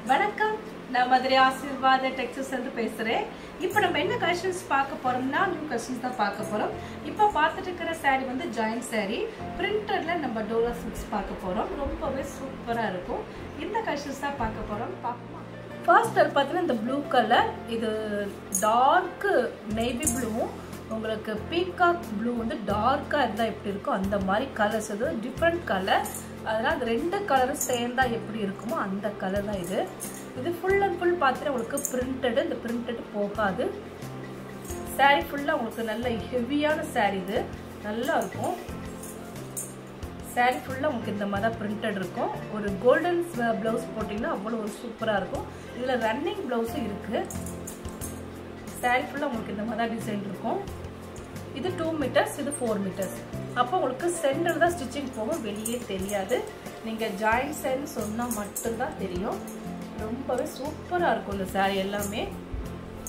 வணக்கம், நான் மதுரை ஆசீர்வாத டெக்ஸ்டைல்ஸ் இருந்து பேசுறேன். இப்போ நம்ம என்ன கலெக்ஷன்ஸ் பார்க்க போறோம்னா நியூ கலெக்ஷன்ஸ் தான் பார்க்க போறோம். இப்போ பார்த்துட்டு இருக்கிற saree வந்து ஜாயிண்ட் saree பிரிண்டட்ல நம்ம டோலா சில்க்ஸ் பார்க்க போறோம். ரொம்பவே சூப்பரா இருக்கும். இந்த கலெக்ஷன்ஸ் தான் பார்க்க போறோம். பார்ப்போம். ஃபர்ஸ்ட் பார்த்தீங்கன்னா இந்த ப்ளூ கலர், இது டார்க் நேவி ப்ளூவும் உங்களுக்கு பீகாக் ப்ளூ வந்து டார்க்காக இருந்தால் எப்படி இருக்கும் அந்த மாதிரி கலர்ஸ். இது டிஃப்ரெண்ட் கலர், அதனால் அந்த ரெண்டு கலரும் சேர்ந்தால் எப்படி இருக்குமோ அந்த கலர் தான் இது. இது ஃபுல் அண்ட் ஃபுல் பார்த்துட்டு உங்களுக்கு பிரிண்டடு, இந்த பிரிண்டடு போகாது. சாரீ ஃபுல்லாக உங்களுக்கு நல்ல ஹெவியான சாரீ, இது நல்லா இருக்கும். சாரீ ஃபுல்லாக உங்களுக்கு இந்த மாதிரி தான் பிரிண்டட் இருக்கும். ஒரு கோல்டன் ப்ளவுஸ் போட்டிங்கன்னா அவ்வளோ ஒரு சூப்பராக இருக்கும். இதில் ரன்னிங் ப்ளவுஸும் இருக்குது. சாரீ ஃபுல்லாக உங்களுக்கு இந்த மாதிரி தான் டிசைன் இருக்கும். இது 2 மீட்டர்ஸ், இது 4 மீட்டர்ஸ். அப்போ உங்களுக்கு சென்டர் தான் ஸ்டிச்சிங் போகும், வெளியே தெரியாது. நீங்கள் ஜாயிண்ட் சைடுன்னு சொன்னால் மட்டும்தான் தெரியும். ரொம்பவே சூப்பராக இருக்கும் இந்த சாரீ எல்லாமே.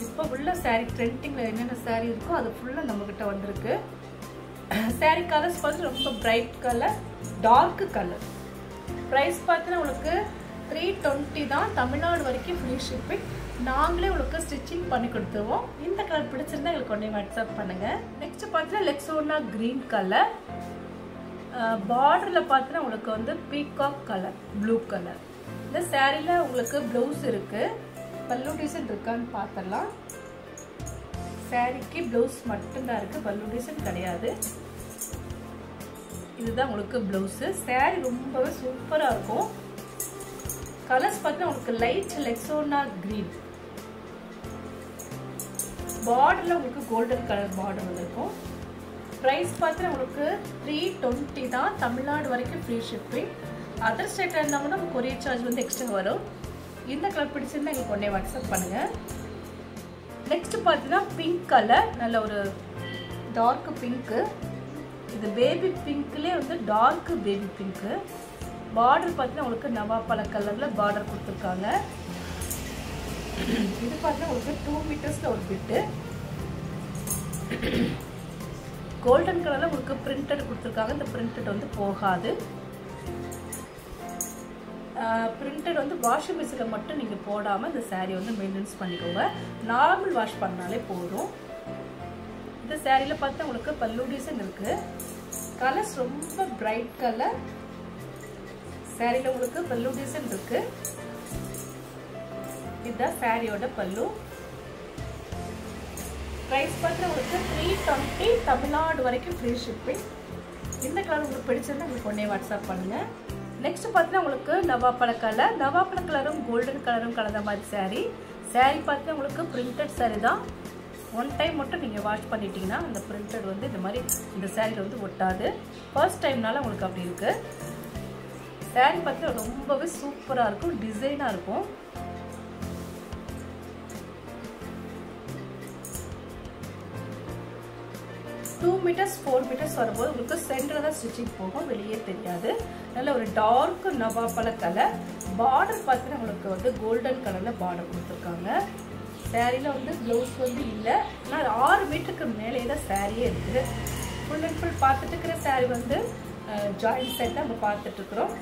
இப்போ உள்ள சாரீ ட்ரெண்டிங்கில் என்னென்ன சாரீ இருக்கோ அது ஃபுல்லாக நம்மக்கிட்ட வந்திருக்கு. சாரீ கலர்ஸ் பார்த்து ரொம்ப bright colour, dark colour. Price பார்த்தீங்கன்னா உங்களுக்கு 320 தான். தமிழ்நாடு வரைக்கும் ஃப்ரீ ஷிப்பிங். நாங்களே உங்களுக்கு ஸ்டிச்சிங் பண்ணி கொடுத்துருவோம். இந்த கலர் பிடிச்சிருந்தா எங்களுக்கு உடனே வாட்ஸ்அப் பண்ணுங்கள். நெக்ஸ்ட் பார்த்தீங்கன்னா லெக்ஸோனா க்ரீன் கலர். பார்டரில் பார்த்தீங்கன்னா உங்களுக்கு வந்து பீகாக் கலர், ப்ளூ கலர். இந்த சாரியில் உங்களுக்கு ப்ளவுஸ் இருக்குது. பல்லு டிசைன் இருக்கான்னு பார்த்துடலாம். சாரிக்கு ப்ளவுஸ் மட்டும்தான் இருக்குது, பல்லு டிசைன் கிடையாது. இதுதான் உங்களுக்கு ப்ளவுஸு. சாரி ரொம்பவே சூப்பராக இருக்கும். கலர்ஸ் பார்த்தீங்கன்னா உங்களுக்கு லைட் லெக்ஸோனா க்ரீன். பார்டரில் உங்களுக்கு கோல்டன் கலர் பார்டர் இருக்கும். ப்ரைஸ் பார்த்தீங்கன்னா உங்களுக்கு 320 தான். தமிழ்நாடு வரைக்கும் ஃப்ரீ ஷிப்பிங். அதர் ஸ்டேட்டில் இருந்தாங்கன்னா உங்களுக்கு கொரியர் சார்ஜ் வந்து எக்ஸ்ட்ரா வரும். இந்த கலர் பிடிச்சிருந்தா எங்களுக்கு உடனே வாட்ஸ்அப் பண்ணுங்கள். நெக்ஸ்ட் பார்த்தீங்கன்னா பிங்க் கலர், நல்ல ஒரு டார்க் பிங்க்கு. இது பேபி பிங்க்லேயே வந்து டார்க் பேபி பிங்க்கு. பார்டர் பார்த்தீங்கன்னா உங்களுக்கு நவாப்பழ கலரில் பார்டர் கொடுத்துருக்காங்க. இது பார்த்தீங்கன்னா உங்களுக்கு 2 மீட்டர்ஸில் ஒரு பிட்டு. கோல்டன் கலரில் உங்களுக்கு பிரிண்டட் கொடுத்துருக்காங்க. இந்த பிரிண்டட் வந்து போகாது. பிரிண்டட் வந்து வாஷிங் மிஷினில் மட்டும் நீங்கள் போடாமல் இந்த சாரீ வந்து மெயின்டெனன்ஸ் பண்ணிக்கோங்க. நார்மல் வாஷ் பண்ணாலே போதும். இந்த சாரியில் பார்த்தா உங்களுக்கு பல்லு டிசைன் இருக்குது. கலர்ஸ் ரொம்ப பிரைட் கலர். சாரியில் உங்களுக்கு பல்லு டிசைன் இருக்கு. இதுதான் சாரியோட பல்லு. ப்ரைஸ் பார்த்தா உங்களுக்கு 320, தமிழ்நாடு வரைக்கும் ஃப்ரீ ஷிப்பிங். இந்த கலர் உங்களுக்கு பிடிச்சிருந்தா உங்களுக்கு உடனே வாட்ஸ்அப் பண்ணுங்க. நெக்ஸ்ட் பார்த்தீங்கன்னா உங்களுக்கு நவாப்பழ கலர். நவாப்பழ கலரும் கோல்டன் கலரும் கலந்த மாதிரி சாரீ. சாரீ பார்த்தீங்கன்னா உங்களுக்கு பிரிண்டட் சாரீ தான். ஒன் டைம் மட்டும் நீங்கள் வாஷ் பண்ணிட்டீங்கன்னா அந்த பிரிண்டட் வந்து இந்த மாதிரி இந்த சாரியில் வந்து ஒட்டாது. ஃபர்ஸ்ட் டைம்னால உங்களுக்கு அப்படி இருக்கு. சாரீ பார்த்தீங்கன்னா ரொம்பவே சூப்பராக இருக்கும், டிசைனாக இருக்கும். டூ மீட்டர்ஸ் 4 மீட்டர்ஸ் வரும்போது உங்களுக்கு சென்டரில் தான் ஸ்டிச்சிங் போகும், வெளியே தெரியாது. நல்ல ஒரு டார்க் நவாப்பழ கலர். பார்டர் பார்த்தீங்கன்னா உங்களுக்கு வந்து கோல்டன் கலரில் பார்டர் கொடுத்துருக்காங்க. சாரியில் வந்து ப்ளவுஸ் வந்து இல்லை. ஆனால் 6 மீட்டருக்கு மேலே தான் சாரியே இருக்குது. ஃபுல் அண்ட் ஃபுல் பார்த்துட்டு இருக்கிற சாரீ வந்து ஜாயிண்ட் செட் நம்ம பார்த்துட்ருக்குறோம்.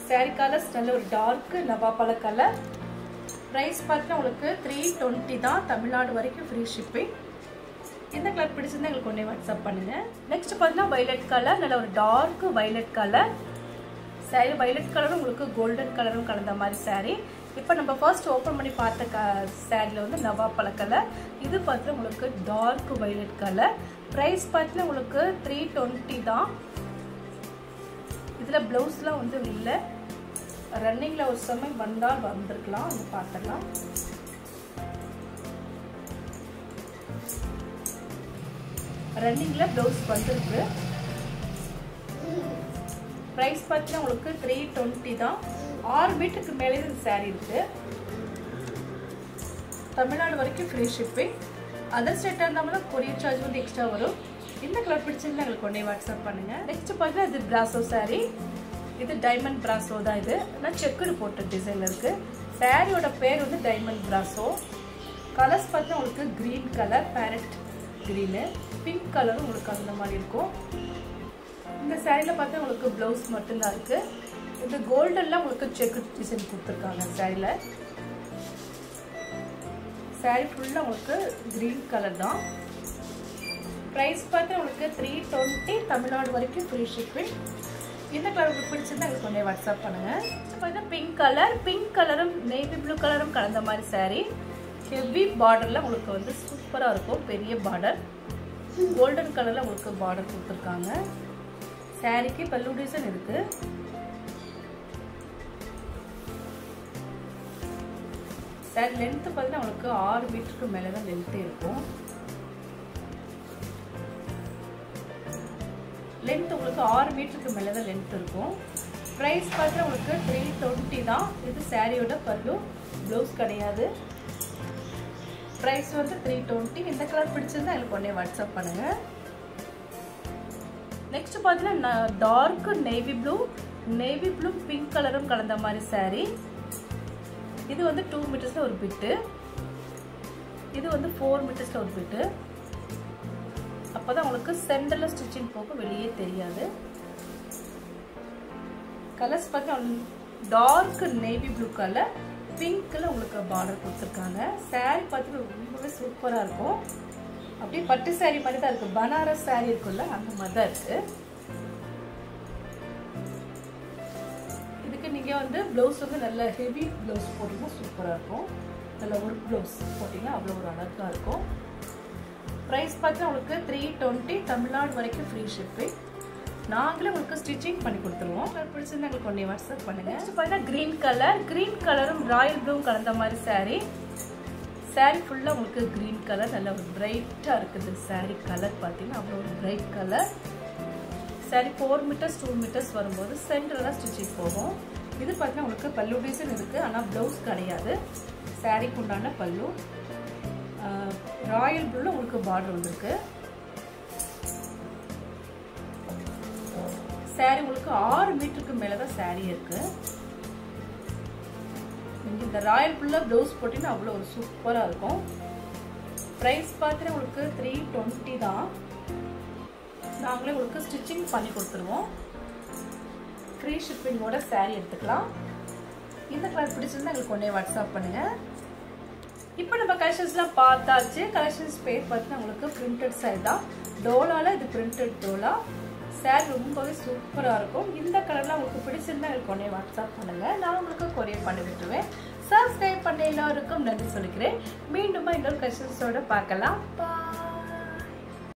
சாரீ கலர்ஸ் நல்ல ஒரு டார்க் நவாப்பழ கலர். ப்ரைஸ் பார்த்தீங்கன்னா உங்களுக்கு 320 தான். தமிழ்நாடு வரைக்கும் ஃப்ரீ ஷிப்பிங். இந்த கலர் பிடிச்சிருந்தா எங்களுக்கு ஒன்றே வாட்ஸ்அப் பண்ணுங்கள். நெக்ஸ்ட் பார்த்தீங்கன்னா வைலட் கலர், நல்ல ஒரு dark violet colour. Sari violet கலரும் உங்களுக்கு கோல்டன் கலரும் கலந்த மாதிரி சாரீ. இப்போ நம்ம ஃபர்ஸ்ட் ஓப்பன் பண்ணி பார்த்த சாரியில் வந்து நவாப்பழ கலர். இது பார்த்தீங்கன்னா உங்களுக்கு டார்க் வைலட் கலர். ப்ரைஸ் பார்த்தீங்கன்னா உங்களுக்கு 320 தான். இதில் ப்ளவுஸ்லாம் வந்து இல்லை. ரன்னிங்கில் ஒரு சமயம் வந்தால் வந்திருக்கலாம், அது பார்த்துடலாம். ரன்னிங்கில் ப்ளவுஸ் வந்துருக்கு. ப்ரைஸ் பார்த்தீங்கன்னா உங்களுக்கு 320 தான். 6 மீட்டருக்கு மேலே இந்த சாரீ இருக்குது. தமிழ்நாடு வரைக்கும் ஃப்ரீ ஷிப்பிங். அதர் ஸ்டேட்டாக இருந்தாங்கன்னா கொரியர் சார்ஜ் வந்து எக்ஸ்ட்ரா வரும். இந்த கலர் பிடிச்சிருந்தா எங்களுக்கு உடனே வாட்ஸ்அப் பண்ணுங்கள். நெக்ஸ்ட் பார்த்தீங்கன்னா இது பிராசோ சாரீ. இது டைமண்ட் பிராசோ தான். இது ஆனால் செக்குடு போட்ட டிசைனில் இருக்குது. சாரியோட பேர் வந்து டைமண்ட் பிராசோ. கலர்ஸ் பார்த்தீங்கன்னா உங்களுக்கு green colour, parrot green, pink கலரும் உங்களுக்கு அந்த மாதிரி இருக்கும். இந்த சாரியில் பார்த்தா உங்களுக்கு ப்ளவுஸ் மட்டும்தான் இருக்குது. இது கோல்டன்ல உங்களுக்கு செக் டிசைன் கொடுத்துருக்காங்க சாரியில். சாரி ஃபுல்லாக உங்களுக்கு கிரீன் கலர் தான். ப்ரைஸ் பார்த்து உங்களுக்கு 320 தமிழ்நாடு வரைக்கும் ஃப்ரீ ஷிப்பிங். இந்த கலர் உங்களுக்கு பிடிச்சிருந்தா எங்களுக்கு கொஞ்சம் வாட்ஸ்அப் பண்ணுங்கள். பார்த்தீங்கன்னா பிங்க் கலரும் நேவி ப்ளூ கலரும் கலந்த மாதிரி சாரி. ஹெவி பார்டரில் உங்களுக்கு வந்து சூப்பராக இருக்கும். பெரிய பார்டர், கோல்டன் கலரில் உங்களுக்கு பார்டர் கொடுத்துருக்காங்க. சாரிக்கு பல்லு டிசைன் இருக்குது. சாரி லென்த்து பார்த்தீங்கன்னா உங்களுக்கு 6 மீட்டருக்கு மேலே தான் லென்த்து இருக்கும். லென்த் உங்களுக்கு 6 மீட்டருக்கு மேலே தான் லென்த் இருக்கும். ப்ரைஸ் பார்த்தீங்கன்னா உங்களுக்கு 320 தான். இது சாரியோட பல்லு, ப்ளவுஸ் கிடையாது. ப்ரைஸ் வந்து 320. இந்த கலர் பிடிச்சிருந்தா எனக்கு உடனே வாட்ஸ்அப் பண்ணுங்கள். நெக்ஸ்ட் பார்த்தீங்கன்னா டார்க் நேவி ப்ளூ பிங்க் கலரும் கலந்த மாதிரி சாரி. இது வந்து 2 மீட்டர்ஸ்ல ஒரு பிட்டு, இது வந்து 4 மீட்டர்ஸ்ல ஒரு பிட்டு. அப்போதான் உங்களுக்கு சென்டர்ல ஸ்டிச்சிங் போக வெளியே தெரியாது. கலர்ஸ் பார்த்தீங்கன்னா டார்க் நேவி ப்ளூ கலர், பிங்க்ல உங்களுக்கு பார்டர் கொடுத்துருக்காங்க. சாரி பார்த்தீங்கன்னா ரொம்பவே சூப்பராக இருக்கும். அப்படியே பட்டு சாரி மாதிரி தான் இருக்கு. பனாரஸ் சாரி இருக்குல்ல அந்த மாதிரி தான் இருக்கு. இதுக்கு நீங்க வந்து பிளவுஸ் வந்து நல்ல ஹெவி பிளவுஸ் போட்டீங்கன்னா சூப்பராக இருக்கும். நல்ல ஒரு பிளவுஸ் போட்டீங்கன்னா அவ்வளோ ஒரு அழகாக இருக்கும். ப்ரைஸ் பார்த்தா உங்களுக்கு 320 தமிழ்நாடு வரைக்கும் ஃப்ரீ ஷிப்பிங். நாங்களே உங்களுக்கு ஸ்டிச்சிங் பண்ணி கொடுத்துருவோம். பிடிச்சிருந்தா எங்களுக்கு ஒன்றே வாட்ஸ்அப் பண்ணுங்க. நெக்ஸ்ட் பார்த்தீங்கன்னா கிரீன் கலரும் ராயல் ப்ளூவும் கலந்த மாதிரி சாரி. சாரி ஃபுல்லாக உங்களுக்கு கிரீன் கலர், நல்ல ஒரு பிரைட்டாக இருக்குது. சாரி கலர் பார்த்தீங்கன்னா அவ்வளோ ஒரு bright colour. Sari 4 metres 2 metres வரும்போது சென்டரில் தான் ஸ்டிச்சிங் போகும். இது பார்த்தீங்கன்னா உங்களுக்கு பல்லு டிசைன் இருக்குது, ஆனால் ப்ளவுஸ் கிடையாது. சாரிக்கு உண்டான பல்லு ராயல் ப்ளூவில் உங்களுக்கு பார்டர் வந்துருக்கு. சாரி உங்களுக்கு 6 மீட்டருக்கு மேலே தான் சாரி இருக்கு. இந்த ராயல் ப்ளூல ப்ளவுஸ் போட்டீங்கன்னா அவ்வளோ ஒரு சூப்பராக இருக்கும். ப்ரைஸ் பார்த்தீங்கன்னா உங்களுக்கு 320 தான். நாங்களே உங்களுக்கு ஸ்டிச்சிங் பண்ணி கொடுத்துருவோம். ஃப்ரீ ஷிப்பிங்கோட சாரி எடுத்துக்கலாம். இந்த கலர் பிடிச்சிருந்தா எங்களுக்கு ஒன்றே வாட்ஸ்அப் பண்ணுங்க. இப்போ நம்ம கலெக்ஷன்ஸ்லாம் பார்த்தாச்சு. கலெக்ஷன்ஸ் பேர் பார்த்தீங்கன்னா உங்களுக்கு பிரிண்டட் சாரி தான். டோலால இது பிரிண்டட் டோலா. சாரி ரொம்பவே சூப்பராக இருக்கும். இந்த கலர்லாம் உங்களுக்கு பிடிச்சிருந்தா எனக்கு உடனே வாட்ஸ்அப் பண்ணுங்கள். நான் உங்களுக்கு கொரியர் பண்ணி விட்டுருவேன். சப்ஸ்கிரைப் பண்ண எல்லாருக்கும் நன்றி சொல்லிக்கிறேன். மீண்டும் இன்னொரு கலெக்ஷன்ஸோட பார்க்கலாம். பாய்.